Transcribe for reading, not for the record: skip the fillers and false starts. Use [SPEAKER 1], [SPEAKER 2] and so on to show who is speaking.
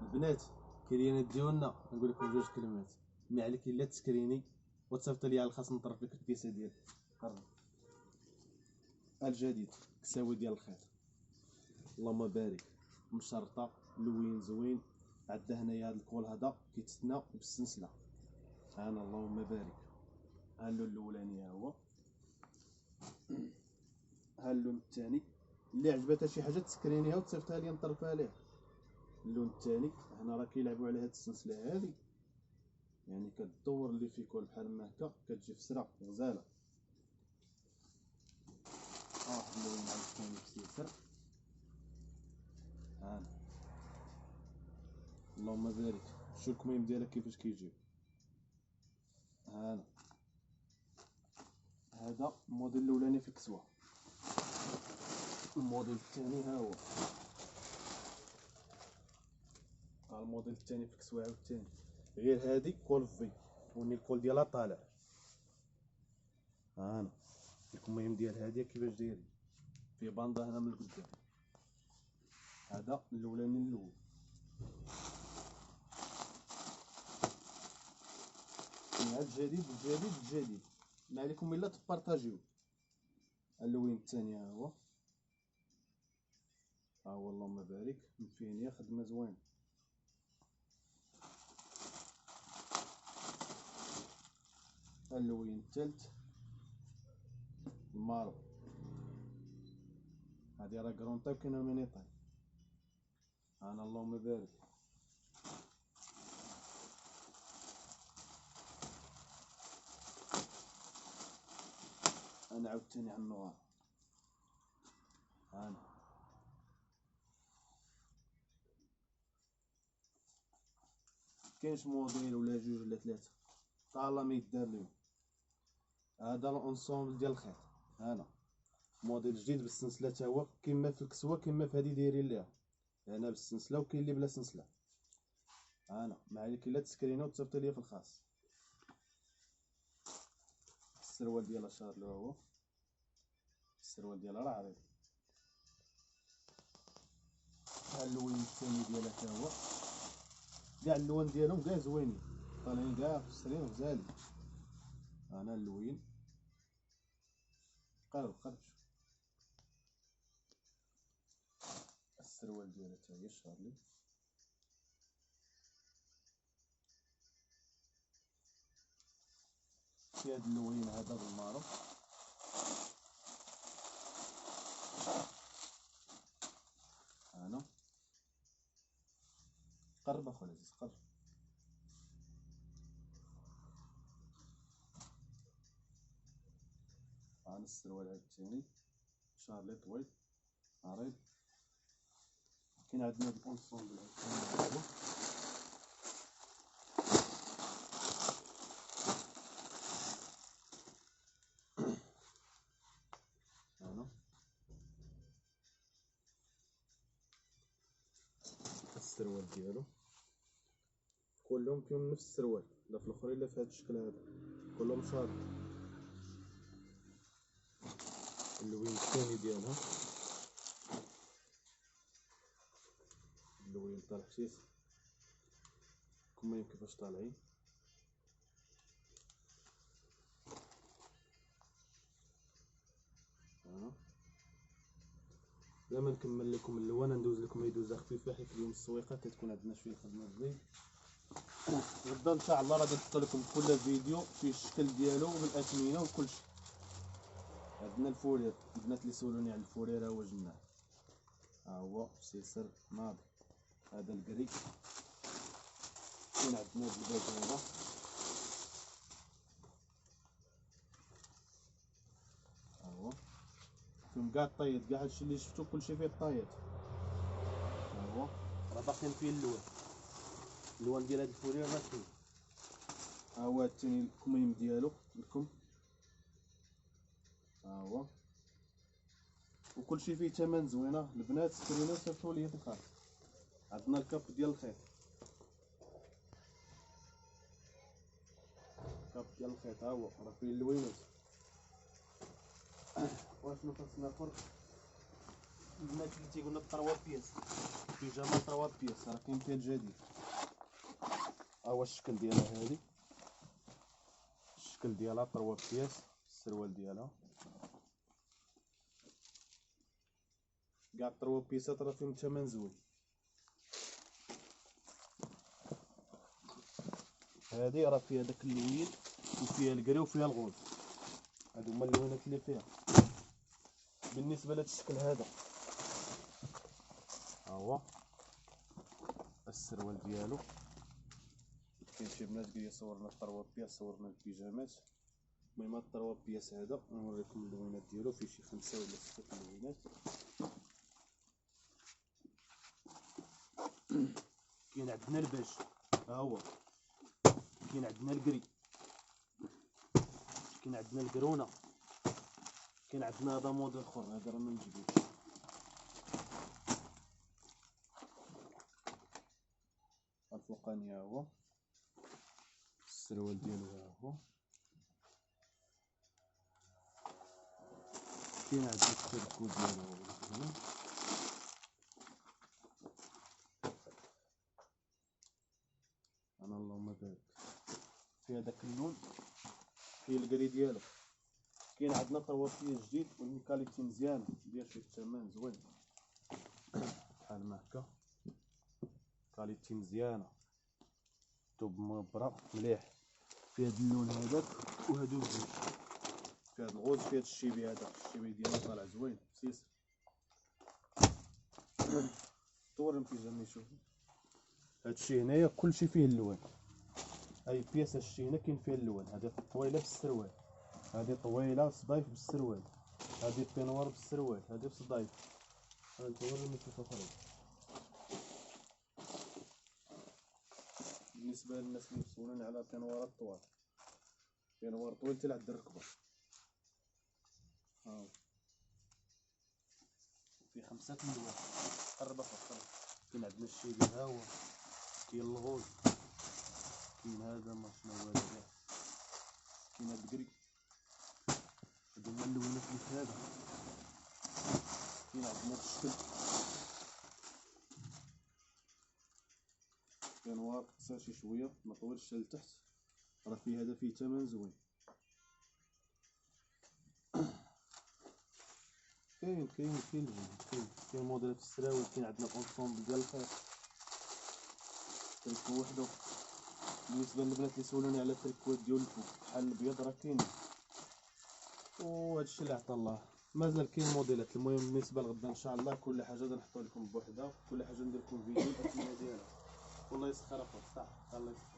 [SPEAKER 1] البنات كريانات ديالنا نقول لكم جوج كلمات. ما عليك الا تسكريني وتصيفط لي على الخاص نطرف لك الكيسه ديال قرب الجديد كساوي ديال الخيط. اللهم بارك مشرطه لوين زوين. عندنا هنايا هذا الكول هذا كيتسنى بالسلسله. انا اللهم بارك. ها اللون الاولاني ها هو، ها اللون الثاني. اللي عجبتها شي حاجه تسكرينيها وتصيفطها لي نطرفها ليه. اللون الثاني هنا راه كيلعبوا على هاد السلسله هذه، يعني كدور اللي في كل بحال ما هكا كتجي فسره غزاله. واحد اللون عاوتاني بسيسر. هانا اللهم بارك. شوف الكميم ديالها كيفاش كيجيو. هانا هذا الموديل الاولاني في الكسوه. الموديل الثاني ها هو، الموديل الثاني في الكسوه عاوتاني. غير هادي كول في وني الكول ديالها طالع. هانا الكميم ديال هادي كيفاش دايرين في باندا هنا من القدام. هذا الاولاني الاول. مع الجديد الجديد الجديد. ما عليكم الا تبارطاجيو. اللون الثاني ها هو، ها هو اللهم بارك. مفينيه خدمه زوينه. اللون الثالث المارو. هادي راه كرونطاي وكاينه مينيطاي. انا اللهم بارك. انا عاوتاني على النوار. انا كاينش موديل ولا جوج ولا ثلاثه طالما ما يدار ليهم. هذا الانسومبل ديال الخيط. هنا موديل جديد بالسلسله تا هو كيما في الكسوه كيما في هذه دايرين ليها. هنا بالسلسله وكاين اللي بلا سلسله. انا ما عليك الا تسكرينه وتصيفط ليا في الخاص. السروال ديالها شارلو هو، السروال ديالها راه عريض. ها اللون الثاني ديالها تا هو. كاع اللوان ديالهم كاع زوينين طالعين كاع فسرين غزالين. انا اللوين قرب شوف. السروال ديالها تا هي شارلي. في هاد اللوين هذا بالمارو. انا قرب اخو العزيز قرب. هذا السروال عاوتاني شارلي طويل عريض. كاين عندنا هاد الانسومبل عاوتاني. هنا السروال ديالو كلهم فيهم نفس السروال، لا في الاخرين لا في هذا الشكل هذا كلهم شارط. اللوين الثاني ديالها اللوين طالع حسيس. كميم كيفاش طالعين. بلا ما نكمل لكم اللوان ندوز لكم يدوزه خفيفه حيت اليوم السويقه كتكون عندنا شويه خدمه زين. غدا ان شاء الله غادي نحط لكم كل فيديو فيه الشكل ديالو بالاثمنه وكل شيء. عندنا الفورير، البنات اللي سولوني على الفورير ها هو جناه. ها هو سيسر ناضي. هذا الكري. كاين عندنا هاد الباج هذا. ها هو فيهم كاع الطايات كاع هادشي اللي شفتو كلشي فيه الطايات. ها هو راه باقيين فيه اللوان ديال هاد الفورير راه فيه. ها هو الثاني الكميم ديالو لكم. ها هو وكلشي فيه ثمن زوينه. البنات سكرينو صيفطوا لي في الخاص. عندنا الكاب ديال الخيط. كاب ديال الخيط ها هو راه فيه اللوينات. واشنو خاصنا اخر؟ البنات اللي تيقولنا 3 بياس بيجامه 3 بياس راه كاين فيها الجديد. ها هو الشكل ديالها هادي، الشكل ديالها 3 بياس، السروال ديالها كاع 3 بيسات راه فيهم ثمن زوين. هادي راه فيها داك اللوين وفيها الكري وفيها الغوز، هادو هما اللوينات اللي فيها. بالنسبه لهاد الشكل هذا ها هو السروال ديالو. كاين شي بنات قال لي صورنا 3 بياس، صورنا البيجامات. المهم هاد 3 بياس هذا نوريكم اللوينات ديالو، فيه شي 5 ولا 6 اللوينات. كاين عندنا الباج، ها هو كاين عندنا الكري، كاين عندنا الكرونه، كاين عندنا هذا موديل اخر، هذا راه منجبدش. الفوقاني ها هو السروال ديالو، ها هو كاين عندنا التركو ديالو هنا. انا اللهم بارك في هذاك اللون، فيه الكري ديالو. كاين عندنا 3 بياس جديد والكاليتي مزيانه، داير فيه الثمن زوين بحال ما هكا، كاليتي مزيانه، توب مبرة مليح. في هاد اللون هذاك وهادو الزوج، في هاد الغوز، في هاد الشيبي هذا، الشيبي ديالو طالع زوين سيس. طور البيجامي شوفو، هادشي هنايا كلشي فيه اللون. هاي بياسه شتي هنا كاين فيها اللون، هادي طويله بالسروال، هادي طويله صدايف بالسروال، هادي بينوار بالسروال، هادي بصدايف. غنوريكم كيف اخرين. بالنسبه للناس اللي مسولين على بينوارات طوال، بينوار طويل حتى لعند الركبه، ها هو في 5 اللوان. قرب اخر، كاين عندنا الشيبي، ها هو كاين الغوز، كاين هذا ما شنو هو هذا، كاين هاد الكري، هادو هما اللونات اللي في هذا. كاين عندنا هاد الشكل بينوار قصير شي شويه، ما طويلش حتى لتحت، راه فيه هذا فيه ثمن زوين. كاين موديلات السراول، كاين عندنا اونسومبل ديال الخيط تريكو وحده. بالنسبه للبنات اللي سولوني على التريكوات ديال الفوق بحال الابيض راه كاين، وهادشي اللي عطا الله مازال كاين موديلات. المهم بالنسبه لغدا ان شاء الله كل حاجه غنحطو لكم بوحدها، كل حاجه ندير لكم فيديو الاسماء ديالها. والله يسخر اخويا، صح الله يسخر.